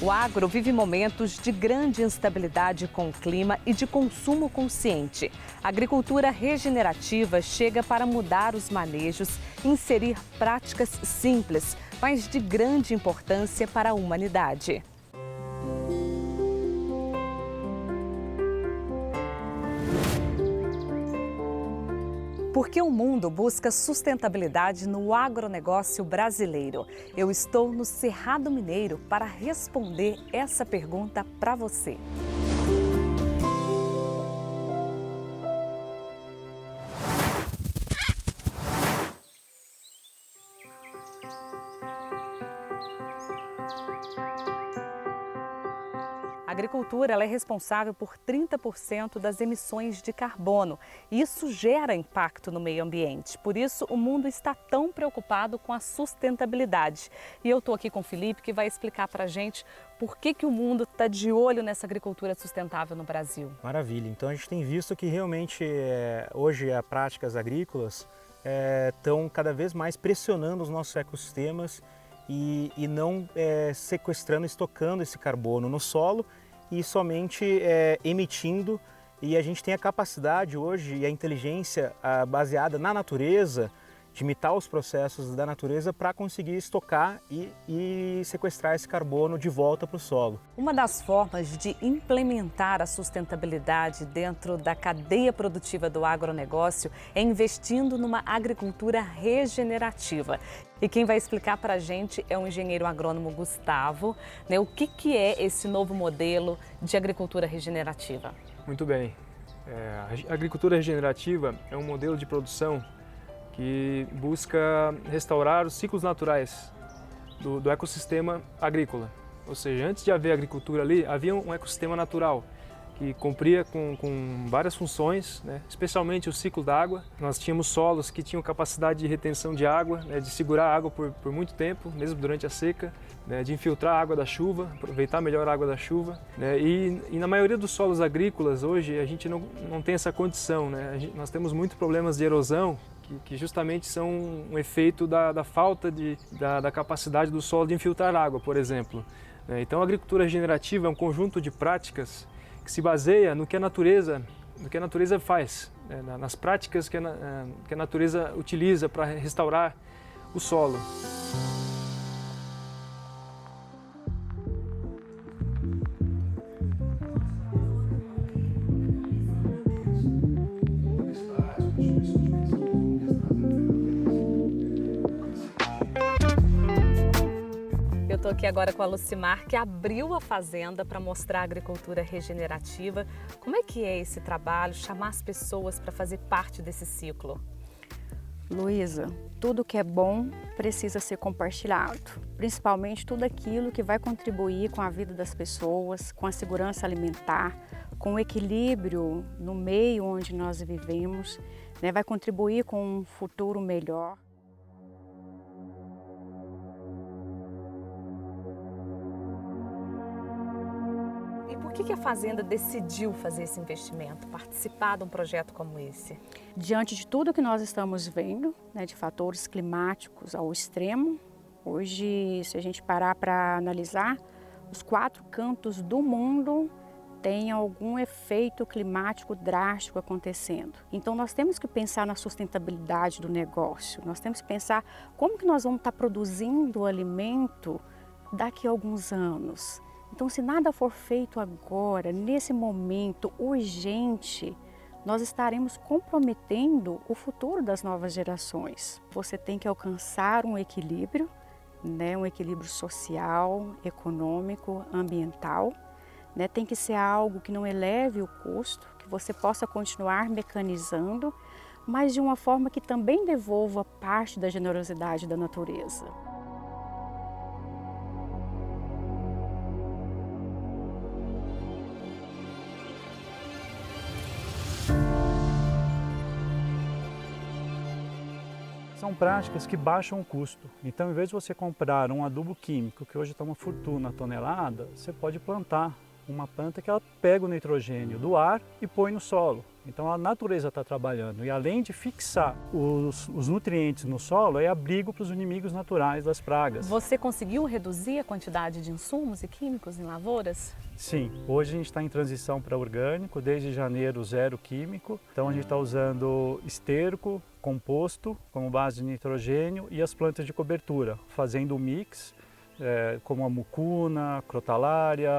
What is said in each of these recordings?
O agro vive momentos de grande instabilidade com o clima e de consumo consciente. A agricultura regenerativa chega para mudar os manejos e inserir práticas simples, mas de grande importância para a humanidade. Porque o mundo busca sustentabilidade no agronegócio brasileiro. Eu estou no Cerrado Mineiro para responder essa pergunta para você. A agricultura ela é responsável por 30% das emissões de carbono. E isso gera impacto no meio ambiente. Por isso, o mundo está tão preocupado com a sustentabilidade. E eu estou aqui com o Felipe, que vai explicar para a gente por que o mundo está de olho nessa agricultura sustentável no Brasil. Maravilha. Então, a gente tem visto que realmente hoje as práticas agrícolas estão cada vez mais pressionando os nossos ecossistemas e não sequestrando, estocando esse carbono no solo e somente emitindo. E a gente tem a capacidade hoje e a inteligência baseada na natureza de imitar os processos da natureza para conseguir estocar e sequestrar esse carbono de volta para o solo. Uma das formas de implementar a sustentabilidade dentro da cadeia produtiva do agronegócio é investindo numa agricultura regenerativa. E quem vai explicar para a gente é o engenheiro agrônomo Gustavo, né? O que é esse novo modelo de agricultura regenerativa? Muito bem. A agricultura regenerativa é um modelo de produção que busca restaurar os ciclos naturais do ecossistema agrícola. Ou seja, antes de haver agricultura ali, havia um ecossistema natural que cumpria com várias funções, né? Especialmente o ciclo da água. Nós tínhamos solos que tinham capacidade de retenção de água, né? De segurar a água por muito tempo, mesmo durante a seca, né? De infiltrar a água da chuva, aproveitar melhor a água da chuva, né? E na maioria dos solos agrícolas hoje a gente não tem essa condição, né? Nós temos muitos problemas de erosão, que justamente são um efeito da falta da capacidade do solo de infiltrar água, por exemplo. Então a agricultura regenerativa é um conjunto de práticas que se baseia no que a natureza faz, nas práticas que a natureza utiliza para restaurar o solo. Eu estou aqui agora com a Lucimar, que abriu a fazenda para mostrar a agricultura regenerativa. Como é que é esse trabalho, chamar as pessoas para fazer parte desse ciclo? Luísa, tudo que é bom precisa ser compartilhado, principalmente tudo aquilo que vai contribuir com a vida das pessoas, com a segurança alimentar, com o equilíbrio no meio onde nós vivemos, né? Vai contribuir com um futuro melhor. E por que a Fazenda decidiu fazer esse investimento, participar de um projeto como esse? Diante de tudo que nós estamos vendo, né, de fatores climáticos ao extremo, hoje, se a gente parar para analisar, os 4 cantos do mundo têm algum efeito climático drástico acontecendo. Então nós temos que pensar na sustentabilidade do negócio, nós temos que pensar como que nós vamos estar produzindo o alimento daqui a alguns anos. Então, se nada for feito agora, nesse momento urgente, nós estaremos comprometendo o futuro das novas gerações. Você tem que alcançar um equilíbrio, né? Um equilíbrio social, econômico, ambiental. Né? Tem que ser algo que não eleve o custo, que você possa continuar mecanizando, mas de uma forma que também devolva parte da generosidade da natureza. São práticas que baixam o custo. Então, em vez de você comprar um adubo químico, que hoje está uma fortuna a tonelada, você pode plantar uma planta que ela pega o nitrogênio do ar e põe no solo. Então a natureza está trabalhando e além de fixar os nutrientes no solo, é abrigo para os inimigos naturais das pragas. Você conseguiu reduzir a quantidade de insumos e químicos em lavouras? Sim, hoje a gente está em transição para orgânico, desde janeiro zero químico. Então a gente está usando esterco, composto como base de nitrogênio e as plantas de cobertura, fazendo um mix, como a mucuna, crotalária,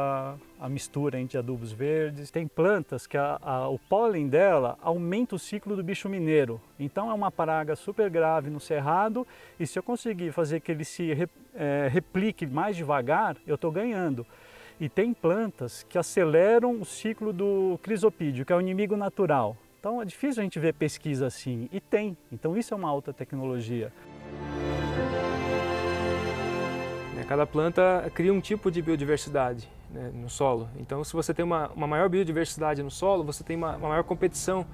a mistura entre adubos verdes. Tem plantas que o pólen dela aumenta o ciclo do bicho mineiro. Então é uma praga super grave no cerrado e se eu conseguir fazer que ele se replique mais devagar, eu estou ganhando. E tem plantas que aceleram o ciclo do crisopídeo, que é o inimigo natural. Então é difícil a gente ver pesquisa assim, e tem. Então isso é uma alta tecnologia. Cada planta cria um tipo de biodiversidade, né, no solo. Então, se você tem uma maior biodiversidade no solo, você tem uma maior competição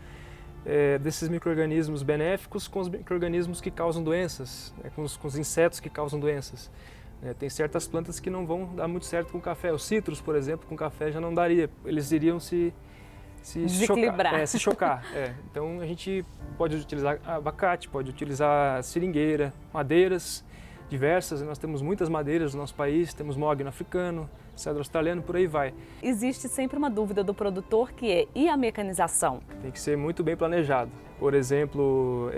desses micro-organismos benéficos com os micro-organismos que causam doenças, né, com os insetos que causam doenças. Tem certas plantas que não vão dar muito certo com café. Os citros, por exemplo, com café já não daria. Eles iriam se chocar. Então, a gente pode utilizar abacate, pode utilizar seringueira, madeiras diversas, nós temos muitas madeiras no nosso país, temos mogno africano, cedro australiano, por aí vai. Existe sempre uma dúvida do produtor que é, e a mecanização? Tem que ser muito bem planejado. Por exemplo,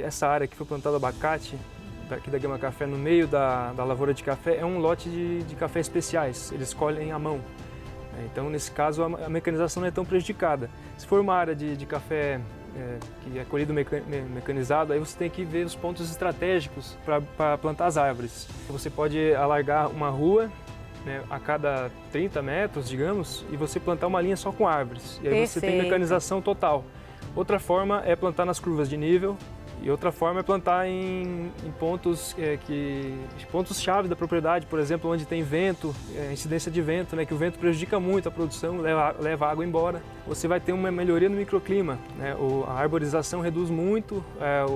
essa área que foi plantado abacate, aqui da Gama Café, no meio da lavoura de café, é um lote de café especiais, eles colhem à mão. Então, nesse caso, a mecanização não é tão prejudicada. Se for uma área de café que é colhido mecanizado, aí você tem que ver os pontos estratégicos para plantar as árvores. Você pode alargar uma rua, né, a cada 30 metros, digamos, e você plantar uma linha só com árvores. E aí você tem mecanização total. Outra forma é plantar nas curvas de nível e outra forma é plantar em pontos pontos-chave da propriedade, por exemplo, onde tem vento, incidência de vento, né, que o vento prejudica muito a produção, leva a água embora. Você vai ter uma melhoria no microclima, né, a arborização reduz muito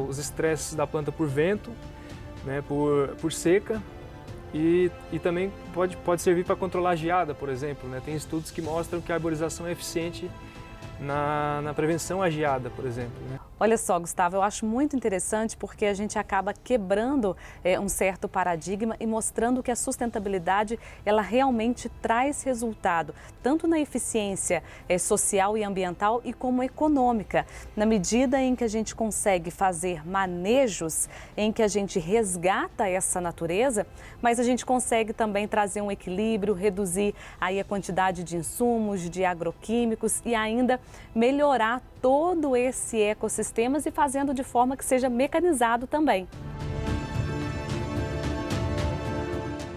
os estresses da planta por vento, né, por seca e também pode servir para controlar a geada, por exemplo, né. Tem estudos que mostram que a arborização é eficiente na prevenção à geada, por exemplo, né? Olha só, Gustavo, eu acho muito interessante porque a gente acaba quebrando um certo paradigma e mostrando que a sustentabilidade ela realmente traz resultado, tanto na eficiência social e ambiental e como econômica, na medida em que a gente consegue fazer manejos, em que a gente resgata essa natureza, mas a gente consegue também trazer um equilíbrio, reduzir aí a quantidade de insumos, de agroquímicos e ainda melhorar todo esse ecossistema e fazendo de forma que seja mecanizado também.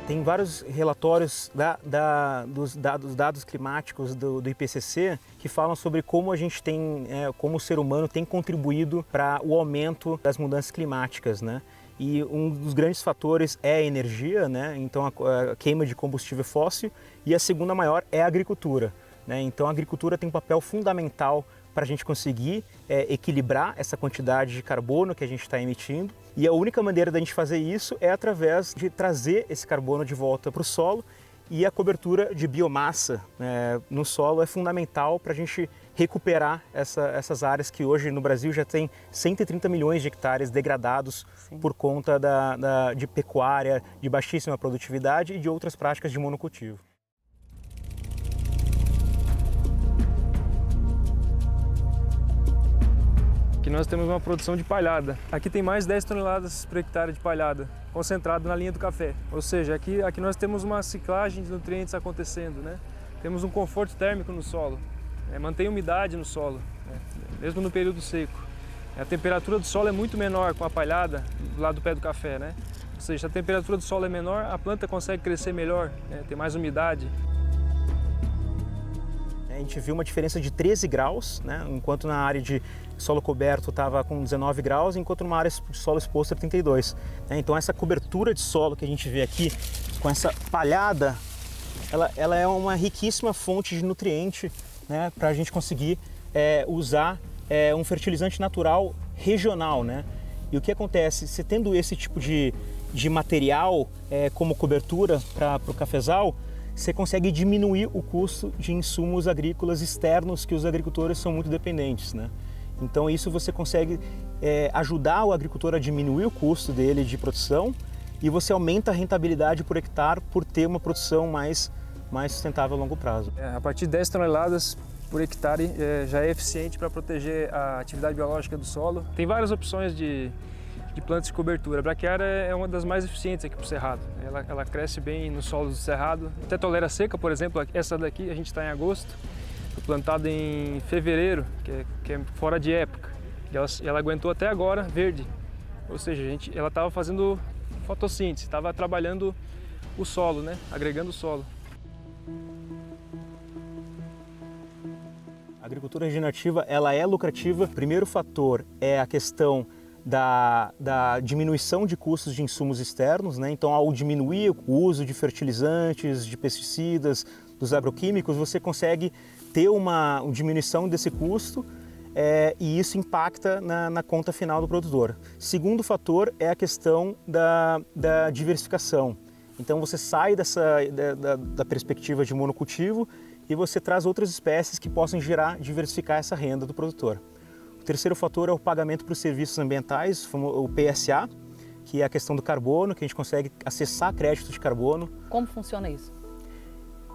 Tem vários relatórios dos dados climáticos do IPCC que falam sobre como a gente tem, como o ser humano tem contribuído para o aumento das mudanças climáticas, né? E um dos grandes fatores é a energia, né? Então a queima de combustível fóssil, e a segunda maior é a agricultura, né? Então a agricultura tem um papel fundamental para a gente conseguir equilibrar essa quantidade de carbono que a gente está emitindo. E a única maneira da gente fazer isso é através de trazer esse carbono de volta para o solo, e a cobertura de biomassa no solo é fundamental para a gente recuperar essas áreas que hoje no Brasil já tem 130 milhões de hectares degradados. Sim. Por conta de pecuária de baixíssima produtividade e de outras práticas de monocultivo. Aqui nós temos uma produção de palhada. Aqui tem mais 10 toneladas por hectare de palhada, concentrado na linha do café. Ou seja, aqui nós temos uma ciclagem de nutrientes acontecendo, né? Temos um conforto térmico no solo, mantém umidade no solo, mesmo no período seco. A temperatura do solo é muito menor com a palhada do lado do pé do café, né? Ou seja, se a temperatura do solo é menor, a planta consegue crescer melhor, tem mais umidade. A gente viu uma diferença de 13 graus, né? Enquanto na área de solo coberto estava com 19 graus, enquanto numa área de solo exposto era 32. Então essa cobertura de solo que a gente vê aqui, com essa palhada, ela é uma riquíssima fonte de nutriente, né? Para a gente conseguir usar um fertilizante natural regional, né? E o que acontece, se tendo esse tipo de material como cobertura para o cafezal, você consegue diminuir o custo de insumos agrícolas externos que os agricultores são muito dependentes, né? Então isso você consegue ajudar o agricultor a diminuir o custo dele de produção e você aumenta a rentabilidade por hectare por ter uma produção mais sustentável a longo prazo. A partir de 10 toneladas por hectare já é eficiente para proteger a atividade biológica do solo. Tem várias opções de plantas de cobertura. A braquiária é uma das mais eficientes aqui para o cerrado. Ela cresce bem no solo do cerrado, até tolera seca, por exemplo. Essa daqui a gente está em agosto, foi plantada em fevereiro, que é fora de época. E ela aguentou até agora verde, ou seja, ela estava fazendo fotossíntese, estava trabalhando o solo, né? Agregando o solo. A agricultura regenerativa ela é lucrativa. O primeiro fator é a questão da diminuição de custos de insumos externos, né? Então, ao diminuir o uso de fertilizantes, de pesticidas, dos agroquímicos, você consegue ter uma diminuição desse custo e isso impacta na conta final do produtor. Segundo fator é a questão da diversificação. Então, você sai da perspectiva de monocultivo e você traz outras espécies que possam diversificar essa renda do produtor. O terceiro fator é o pagamento para os serviços ambientais, o PSA, que é a questão do carbono, que a gente consegue acessar crédito de carbono. Como funciona isso?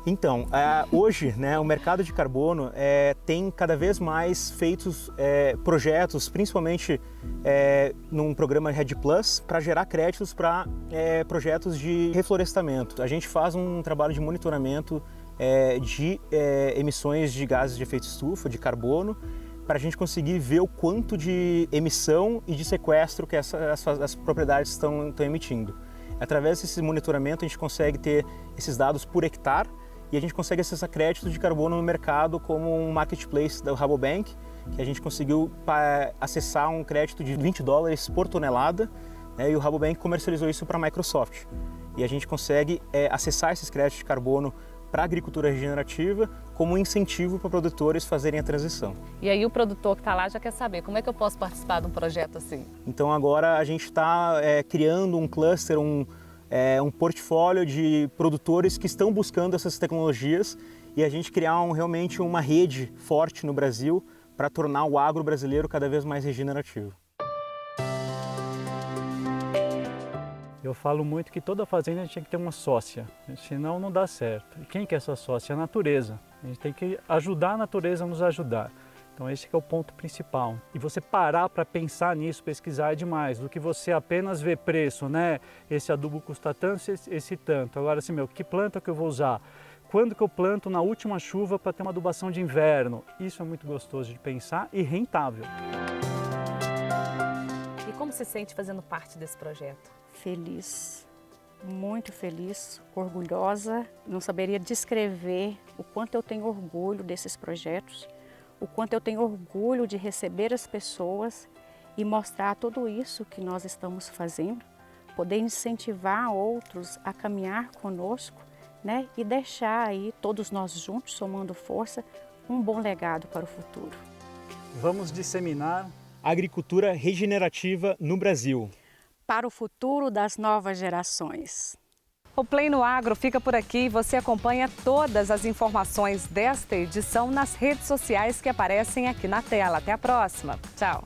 Então, hoje, né, o mercado de carbono tem cada vez mais feitos projetos, principalmente num programa REDD+, para gerar créditos para projetos de reflorestamento. A gente faz um trabalho de monitoramento de emissões de gases de efeito estufa, de carbono, para a gente conseguir ver o quanto de emissão e de sequestro que as propriedades estão emitindo. Através desse monitoramento a gente consegue ter esses dados por hectare e a gente consegue acessar créditos de carbono no mercado como um marketplace da Rabobank, que a gente conseguiu acessar um crédito de $20 por tonelada, né, e o Rabobank comercializou isso para a Microsoft. E a gente consegue acessar esses créditos de carbono para a agricultura regenerativa como um incentivo para produtores fazerem a transição. E aí o produtor que está lá já quer saber como é que eu posso participar de um projeto assim? Então agora a gente está criando um cluster, um portfólio de produtores que estão buscando essas tecnologias e a gente criar realmente uma rede forte no Brasil para tornar o agro brasileiro cada vez mais regenerativo. Eu falo muito que toda fazenda tinha que ter uma sócia, senão não dá certo. E quem que é essa sócia? A natureza. A gente tem que ajudar a natureza a nos ajudar. Então esse que é o ponto principal. E você parar para pensar nisso, pesquisar é demais, do que você apenas ver preço, né? Esse adubo custa tanto, esse tanto. Agora assim, que planta que eu vou usar? Quando que eu planto na última chuva para ter uma adubação de inverno? Isso é muito gostoso de pensar e rentável. E como se sente fazendo parte desse projeto? Feliz, muito feliz, orgulhosa. Não saberia descrever o quanto eu tenho orgulho desses projetos, o quanto eu tenho orgulho de receber as pessoas e mostrar tudo isso que nós estamos fazendo, poder incentivar outros a caminhar conosco, né? E deixar aí, todos nós juntos, somando força, um bom legado para o futuro. Vamos disseminar a agricultura regenerativa no Brasil. Para o futuro das novas gerações. O Play no Agro fica por aqui e você acompanha todas as informações desta edição nas redes sociais que aparecem aqui na tela. Até a próxima. Tchau.